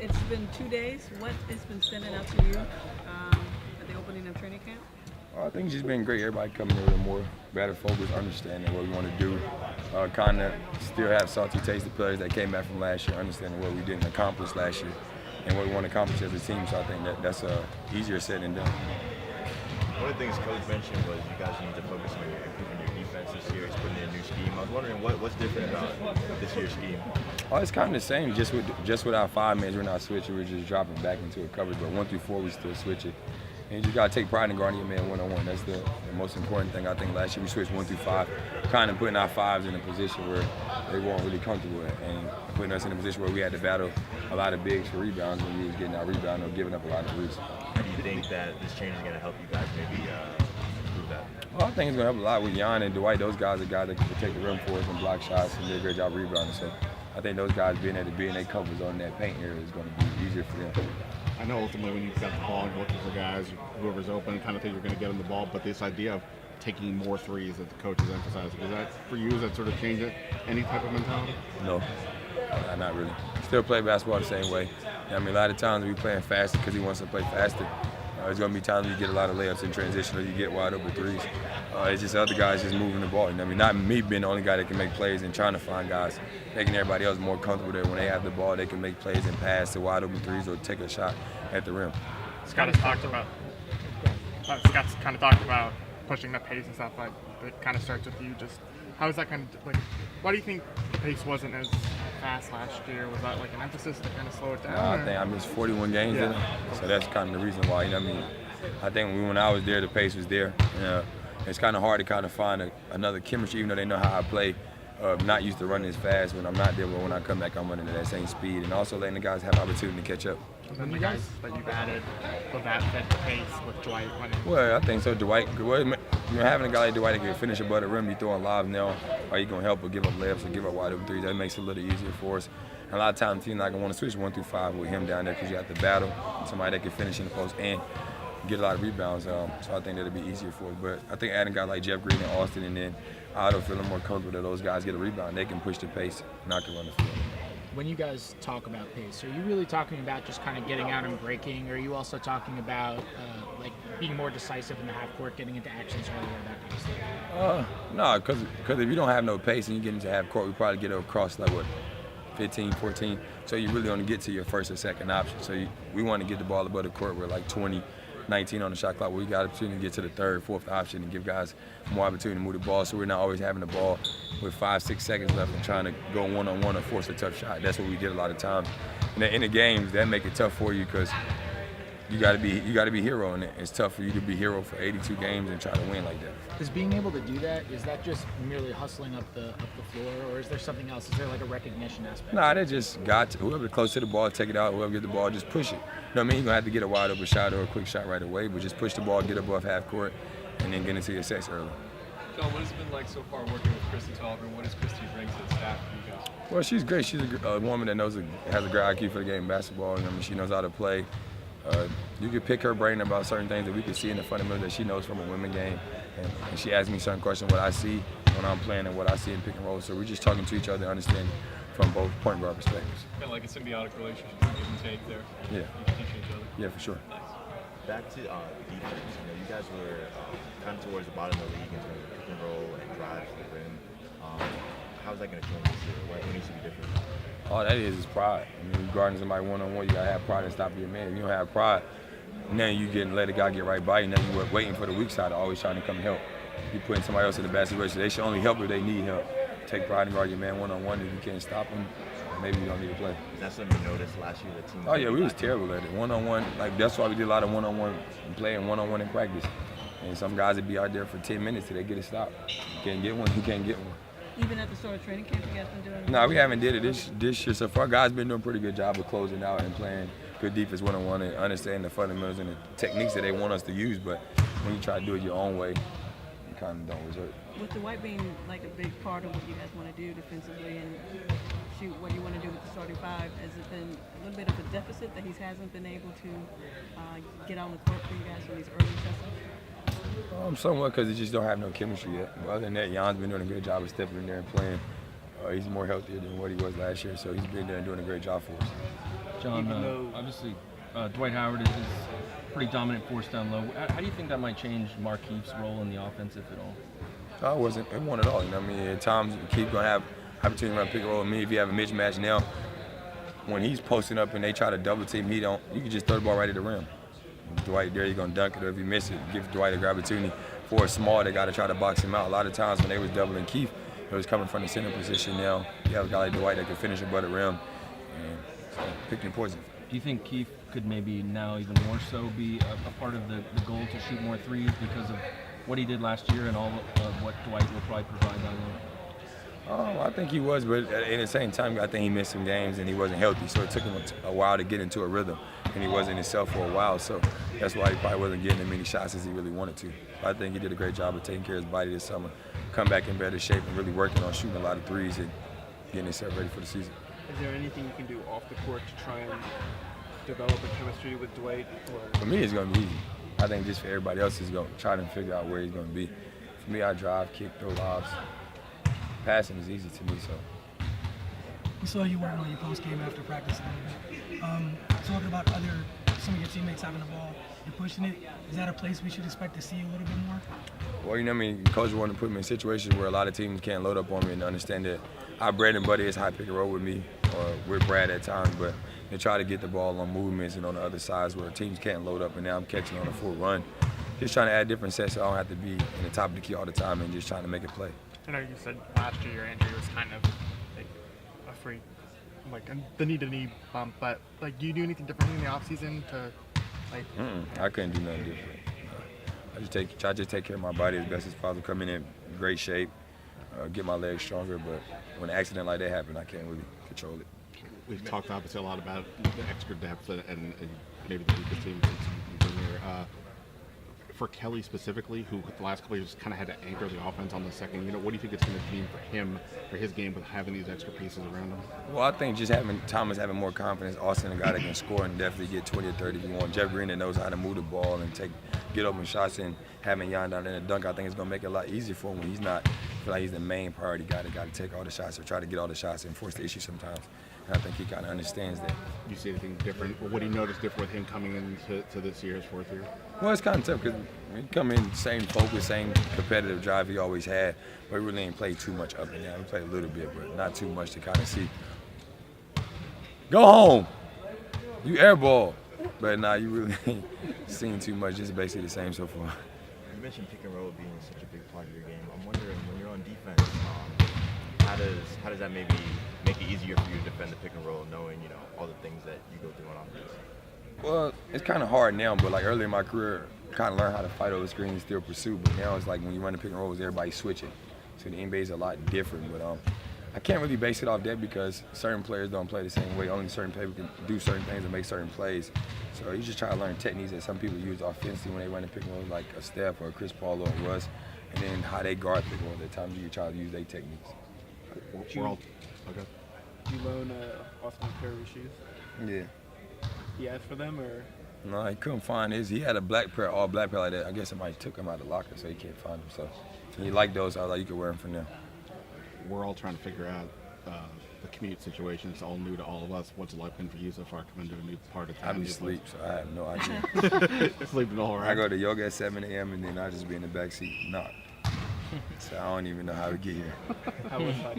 It's been 2 days. What has been standing out to you at the opening of training camp? I think it's just been great. Everybody coming in with a more better focus, understanding what we want to do. Kind of still have salty taste of players that came back from last year, understanding what we didn't accomplish last year and what we want to accomplish as a team. So I think that's easier said than done. One of the things Coach mentioned was you guys need to focus on improving your defense this year. He's putting in a new scheme. I was wondering what's different about this year's scheme. Oh, it's kind of the same. Just with our 5 minutes, we're not switching. We're just dropping back into a coverage. But 1 through 4, we still switch it. And you just got to take pride in guarding your man one-on-one. That's the most important thing. I think last year we switched 1 through 5, kind of putting our 5s in a position where they weren't really comfortable at, and putting us in a position where we had to battle a lot of bigs for rebounds when we was getting our rebound or giving up a lot of threes. How do you think that this change is going to help you guys maybe improve that? Well, I think it's going to help a lot with Jan and Dwight. Those guys are guys that can protect the rim for us and block shots and do a great job rebounding. So I think those guys being able to be in their comfort zone in that paint area is going to be easier for them. I know ultimately when you've got the ball and you're looking for guys, whoever's open, kind of think you're going to get them the ball, but this idea of taking more threes that the coach is emphasizing, is that for you, does that sort of change it, any type of mentality? No, not really. Still play basketball the same way. I mean, a lot of times we playing faster because he wants to play faster. There's going to be times you get a lot of layups in transition or you get wide open threes. It's just other guys just moving the ball. I mean, not me being the only guy that can make plays and trying to find guys, making everybody else more comfortable that when they have the ball, they can make plays and pass to wide open threes or take a shot at the rim. Scott's kind of talked about pushing the pace and stuff, but it kind of starts with you. Just how is that kind of like? Why do you think the pace wasn't as fast last year? Was that like an emphasis to kind of slow it down? I think I missed 41 games, didn't I? So that's kind of the reason why. You know what I mean? I think when I was there, the pace was there. It's kind of hard to kind of find another chemistry, even though they know how I play. Not used to running as fast when I'm not there, but when I come back, I'm running at that same speed, and also letting the guys have opportunity to catch up. And then the guys that you've added, will that fit the pace with Dwight? Well, I think so. Dwight, having a guy like Dwight that can finish above the rim, you throwing lobs now, are you going to help or give up layups or give up wide open threes? That makes it a little easier for us. And a lot of times, teams not going to want to switch 1 through 5 with him down there because you have to battle somebody that can finish in the post and get a lot of rebounds. So I think that'll be easier for us. But I think adding guys like Jeff Green and Austin and then Otto feeling more comfortable that those guys get a rebound, they can push the pace and I can run the field. When you guys talk about pace, are you really talking about just kind of getting out and breaking, or are you also talking about like being more decisive in the half court, getting into actions earlier, that kind of stuff? No, because if you don't have no pace and you get into half court, we probably get across like 15, 14. So you really only get to your first or second option. So we want to get the ball above the court with like 20, 19 on the shot clock, where we got opportunity to get to the third, fourth option and give guys more opportunity to move the ball, so we're not always having the ball with 5, 6 seconds left and trying to go one-on-one or force a tough shot. That's what we did a lot of times. And in the games, that make it tough for you because you got to be hero, and it's tough for you to be hero for 82 games and try to win like that. Is being able to do that, is that just merely hustling up the floor, or is there something else? Is there like a recognition aspect? Nah, they just got to, whoever's close to the ball, take it out. Whoever get the ball, just push it. You know what I mean? You're going to have to get a wide open shot or a quick shot right away, but just push the ball, get above half court, and then get into your sets early. John, what has it been like so far working with Kristi Toliver, and what does Kristi bring to the staff for you guys? Well, she's great. She's a woman that has a great IQ for the game of basketball. You know, I mean, she knows how to play. You can pick her brain about certain things that we can see in the fundamentals that she knows from a women game. And she asks me certain questions, what I see when I'm playing and what I see in pick and roll. So we're just talking to each other, understanding from both point guard perspectives. Kind of like a symbiotic relationship, give and take there. Yeah. You can teach each other. Yeah, for sure. Nice. Back to defense. You guys were kind of towards the bottom of the league in terms of pick and roll and drives to the rim. How's that going to change this year? What needs to be different? All that is pride. I mean, guarding somebody one-on-one, you got to have pride and stop your man. If you don't have pride, now you let a guy get right by you. Now you're waiting for the weak side, always trying to come and help. You're putting somebody else in a bad situation. They should only help if they need help. Take pride and guard your man one-on-one. If you can't stop him, maybe you don't need to play. That's something you noticed last year, the team. Oh, yeah, we was terrible at it. One-on-one, like that's why we did a lot of one-on-one and playing one-on-one in practice. And some guys would be out there for 10 minutes till they get a stop. You can't get one, you can't get one. Even at the start of training camp, you guys been doing? No, we haven't did it this year so far. Guys been doing a pretty good job of closing out and playing good defense one-on-one and understanding the fundamentals and the techniques that they want us to use. But when you try to do it your own way, you kind of don't result. With Dwight being like a big part of what you guys want to do defensively and shoot what you want to do with the starting 5, has it been a little bit of a deficit that he hasn't been able to get on the court for you guys for these early sessions? Somewhat because he just don't have no chemistry yet. But other than that, Jan's been doing a good job of stepping in there and playing. He's more healthier than what he was last year, so he's been there and doing a great job for us. John, even though obviously Dwight Howard is a pretty dominant force down low. How do you think that might change Markeith's role in the offense, if at all? It wasn't at all. You know what I mean? At times, keep going to have opportunity to run pick and roll with me. If you have a mismatch now, when he's posting up and they try to double team, you can just throw the ball right at the rim. Dwight there, you're going to dunk it, or if you miss it, give Dwight a grab opportunity. For a small, they got to try to box him out. A lot of times when they was doubling Keith, it was coming from the center position. Now you have a guy like Dwight that can finish above the rim, and so picking poison. Do you think Keith could maybe now even more so be a part of the goal to shoot more threes because of what he did last year and all of what Dwight will probably provide down there? I think he was, but at the same time, I think he missed some games and he wasn't healthy, so it took him a while to get into a rhythm, and he wasn't himself for a while, so that's why he probably wasn't getting as many shots as he really wanted to. But I think he did a great job of taking care of his body this summer, come back in better shape and really working on shooting a lot of threes and getting himself ready for the season. is there anything you can do off the court to try and develop a chemistry with Dwight? Or For me, it's going to be easy. I think just for everybody else, is going to try to figure out where he's going to be. For me, I drive, kick, throw lobs. Passing is easy to me, so. We saw you working on your post game after practice a little bit. Talking about some of your teammates having the ball and pushing it, is that a place we should expect to see you a little bit more? Well, you know what I mean, coach wanted to put me in situations where a lot of teams can't load up on me and understand that our bread and butter is high pick and roll with me or with Brad at times, but they try to get the ball on movements and on the other sides where teams can't load up, and now I'm catching on a full run. Just trying to add different sets so I don't have to be in the top of the key all the time and just trying to make it play. I know you said last year your injury was kind of like a freak, like the knee-to-knee bump, but like, do you do anything differently in the offseason to like? I couldn't do nothing different. I just take care of my body as best as possible, come in great shape, get my legs stronger, but when an accident like that happens, I can't really control it. We've talked obviously a lot about the extra depth and maybe the deepest team since you've been here. For Kelly specifically, who the last couple of years kind of had to anchor the offense on the second unit, what do you think it's going to mean for him, for his game, with having these extra pieces around him? Well, I think just having Thomas having more confidence, Austin, a guy that can score and definitely get 20 or 30 if you want. Jeff Green that knows how to move the ball and get open shots, and having Jan down there in the dunk, I think it's going to make it a lot easier for him when he's not, I feel like he's the main priority guy that got to take all the shots or try to get all the shots and force the issue sometimes. And I think he kind of understands that. Do you see anything different, or what do you notice different with him coming into this year's fourth year? Well, it's kind of tough because he come in same focus, same competitive drive he always had, but he really ain't played too much up and down. We played a little bit, but not too much to kind of see. Go home. You airball. But nah, you really ain't seen too much. Just basically the same so far. You mentioned pick and roll being such a big part of your game. I'm wondering, when you're on defense, how does that maybe make it easier for you to defend the pick and roll, knowing all the things that you go through on offense? Well, it's kind of hard now, but like earlier in my career, I kind of learned how to fight over screens and still pursue. But now it's like when you run the pick and rolls, everybody's switching. So the NBA is a lot different. But I can't really base it off that because certain players don't play the same way. Only certain people can do certain things and make certain plays. So you just try to learn techniques that some people use offensively when they run the pick and roll, like a Steph or a Chris Paul or a Russ, and then how they guard pick and roll. At times you try to use their techniques. We're all okay. do you loan Austin Curry shoes? Yeah. He asked for them, or? No, he couldn't find his. He had a black pair, all black pair like that. I guess somebody took him out of the locker, so he can't find them. So he liked those. So I was like, you could wear them for now. We're all trying to figure out the commute situation. It's all new to all of us. What's it like been for you so far, coming to a new part of town? I be asleep, so I have no idea. Sleeping all right. I go to yoga at 7 a.m. and then I just be in the back seat, knock. So I don't even know how to get here. How was that?